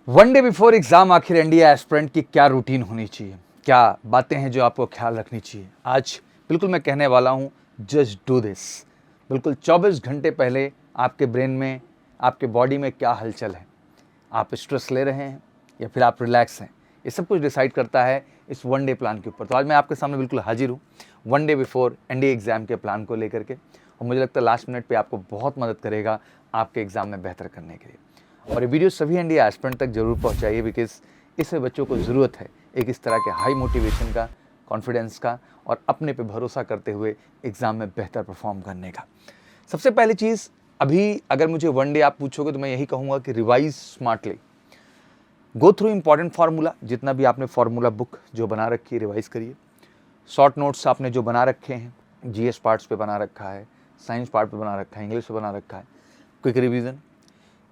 1 day before exam आखिर NDA aspirant की क्या रूटीन होनी चाहिए, क्या बातें हैं जो आपको ख्याल रखनी चाहिए, आज बिल्कुल मैं कहने वाला हूँ। Just do this. बिल्कुल 24 घंटे पहले आपके ब्रेन में, आपके बॉडी में क्या हलचल है, आप स्ट्रेस ले रहे हैं या फिर आप रिलैक्स हैं, ये सब कुछ डिसाइड करता है इस 1 डे प्लान के ऊपर। तो आज मैं आपके सामने बिल्कुल हाजिर हूँ 1 डे बिफोर एनडीए एग्जाम के प्लान को लेकर के, और मुझे लगता है लास्ट मिनट पे आपको बहुत मदद करेगा आपके एग्जाम में बेहतर करने के लिए। और ये वीडियो सभी एनडीए एस्पिरेंट तक जरूर पहुंचाइए, बिकॉज इसमें बच्चों को ज़रूरत है एक इस तरह के हाई मोटिवेशन का, कॉन्फिडेंस का और अपने पे भरोसा करते हुए एग्ज़ाम में बेहतर परफॉर्म करने का। सबसे पहली चीज़, अभी अगर मुझे 1 डे आप पूछोगे तो मैं यही कहूँगा कि revise smartly, go through important formula, जितना भी आपने फार्मूला बुक जो बना रखी है रिवाइज करिए। शॉर्ट नोट्स आपने जो बना रखे हैं, जीएस पार्ट्स पे बना रखा है, साइंस पार्ट पे बना रखा है, इंग्लिश पे बना रखा है, क्विक रिवीजन,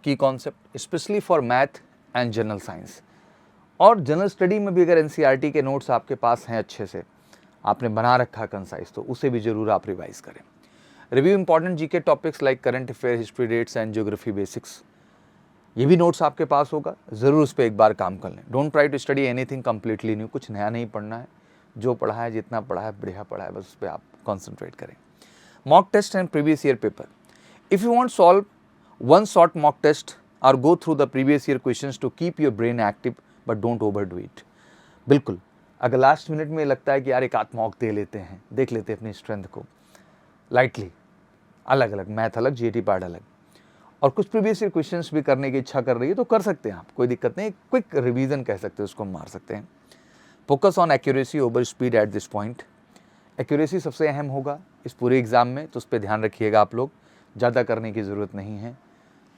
की concept specially for math and general science. और जनरल स्टडी में भी अगर एनसीईआरटी के नोट्स आपके पास हैं, अच्छे से आपने बना रखा कंसाइज, तो उसे भी जरूर आप रिवाइज करें। Review important GK topics like current affair, history, dates and geography basics, ये भी नोट्स आपके पास होगा, ज़रूर उस पर एक बार काम कर लें। Don't try to study anything completely new, कुछ नया नहीं पढ़ना है, जो पढ़ा है, जितना पढ़ा है, बढ़िया पढ़ा है, बस उस पर आप कॉन्सेंट्रेट करें। Mock test and previous year paper, if you want solve one short mock test or go through the previous year questions to keep your brain active, but don't overdo it। बिल्कुल, अगर last minute में लगता है कि यार एक आध mock दे लेते हैं, देख लेते हैं अपनी स्ट्रेंथ को लाइटली, अलग अलग मैथ अलग, जीएटी पार्ट अलग, और कुछ प्रीवियस ईयर क्वेश्चंस भी करने की इच्छा कर रही है तो कर सकते हैं आप, कोई दिक्कत नहीं। क्विक रिवीजन कह सकते हैं उसको, मार सकते हैं। Focus on accuracy over speed at this point, accuracy सबसे अहम होगा इस पूरे एग्जाम में, तो उस पर ध्यान रखिएगा आप लोग। ज़्यादा करने की ज़रूरत नहीं है,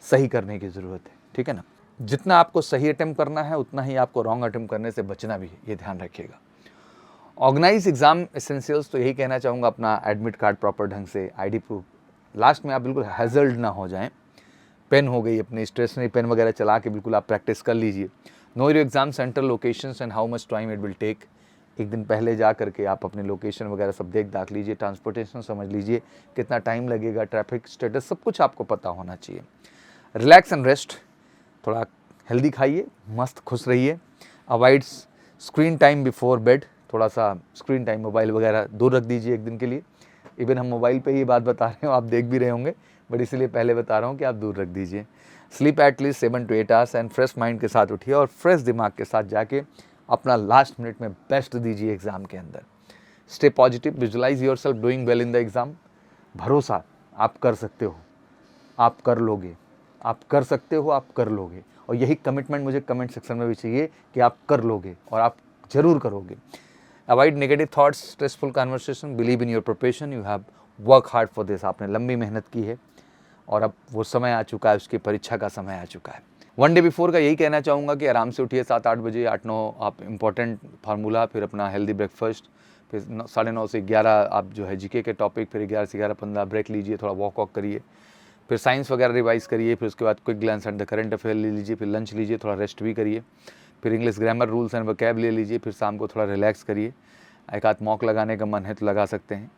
सही करने की ज़रूरत है, ठीक है ना। जितना आपको सही अटेम्प्ट करना है उतना ही आपको रॉन्ग अटेम्प्ट करने से बचना भी है, ये ध्यान रखिएगा। ऑर्गेनाइज एग्जाम एसेंशियल्स, तो यही कहना चाहूँगा, अपना एडमिट कार्ड प्रॉपर ढंग से, आईडी प्रूफ, लास्ट में आप बिल्कुल हैजल्ड ना हो जाएं। पेन हो गई, अपनी स्टेशनरी पेन वगैरह चला के बिल्कुल आप प्रैक्टिस कर लीजिए। Know your exam centre locations and how much time it will take, एक दिन पहले जा करके आप अपने लोकेशन वगैरह सब देख लीजिए, ट्रांसपोर्टेशन समझ लीजिए, कितना टाइम लगेगा, ट्रैफिक स्टेटस, सब कुछ आपको पता होना चाहिए। रिलैक्स एंड रेस्ट, थोड़ा हेल्दी खाइए, मस्त खुश रहिए। Avoid screen time before bed, थोड़ा सा स्क्रीन टाइम, मोबाइल वगैरह दूर रख दीजिए एक दिन के लिए। इवन हम मोबाइल पे ही बात बता रहे हो, आप देख भी रहे होंगे, बट इसीलिए पहले बता रहा हूँ कि आप दूर रख दीजिए। Sleep at least 7 to 8 hours and fresh mind के साथ उठिए और फ्रेश दिमाग के साथ जाके अपना लास्ट मिनट में बेस्ट दीजिए एग्ज़ाम के अंदर। Stay positive, visualise yourself doing well in the exam. भरोसा, आप कर सकते हो, आप कर लोगे, आप कर सकते हो, आप कर लोगे, और यही कमिटमेंट मुझे कमेंट सेक्शन में भी चाहिए कि आप कर लोगे और आप ज़रूर करोगे। Avoid negative thoughts, stressful conversation, believe in your preparation, you have work hard for this, आपने लंबी मेहनत की है और अब वो समय आ चुका है, उसकी परीक्षा का समय आ चुका है। 1 डे बिफोर का यही कहना चाहूँगा कि आराम से उठिए 7-8 बजे, 8-9 आप इंपॉर्टेंट फार्मूला, फिर अपना हेल्दी ब्रेकफास्ट, फिर 9:30 से 11 आप जो है जीके के टॉपिक, फिर 11 से 11:15 ब्रेक लीजिए, थोड़ा वॉक करिए, फिर साइंस वगैरह रिवाइज करिए, फिर उसके बाद quick glans at the current affair ले लीजिए, फिर लंच लीजिए, थोड़ा रेस्ट भी करिए, फिर English grammar rules and vocab ले लीजिए, फिर शाम को थोड़ा रिलैक्स करिए। एक आध मॉक लगाने का मन है तो लगा सकते हैं,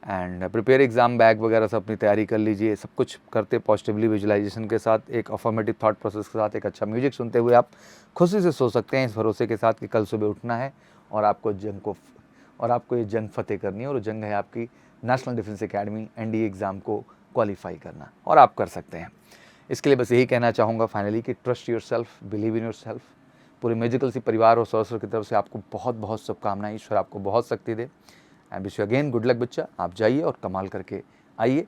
एंड प्रिपेयर एग्जाम बैग वगैरह सब अपनी तैयारी कर लीजिए। सब कुछ करते पॉजिटिवली, विजुलाइजेशन के साथ, एक अफर्मेटिव थॉट प्रोसेस के साथ, एक अच्छा म्यूजिक सुनते हुए आप खुशी से सो सकते हैं, इस भरोसे के साथ कि कल सुबह उठना है और आपको ये जंग फतेह करनी है, और जंग है आपकी national defence academy NDA exam को क्वालिफाई करना, और आप कर सकते हैं। इसके लिए बस यही कहना चाहूँगा फाइनली कि trust your self, believe in your self. पूरे म्यूजिकल सी परिवार और सौसर की तरफ से आपको बहुत बहुत शुभकामनाएं, ईश्वर आपको बहुत शक्ति दे। And wish you again good luck बच्चा, आप जाइए और कमाल करके आइए,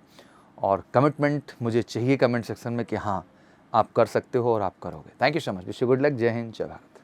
और कमिटमेंट मुझे चाहिए कमेंट सेक्शन में कि हाँ आप कर सकते हो और आप करोगे। Thank you so much, wish you good luck, जय हिंद, जय भारत।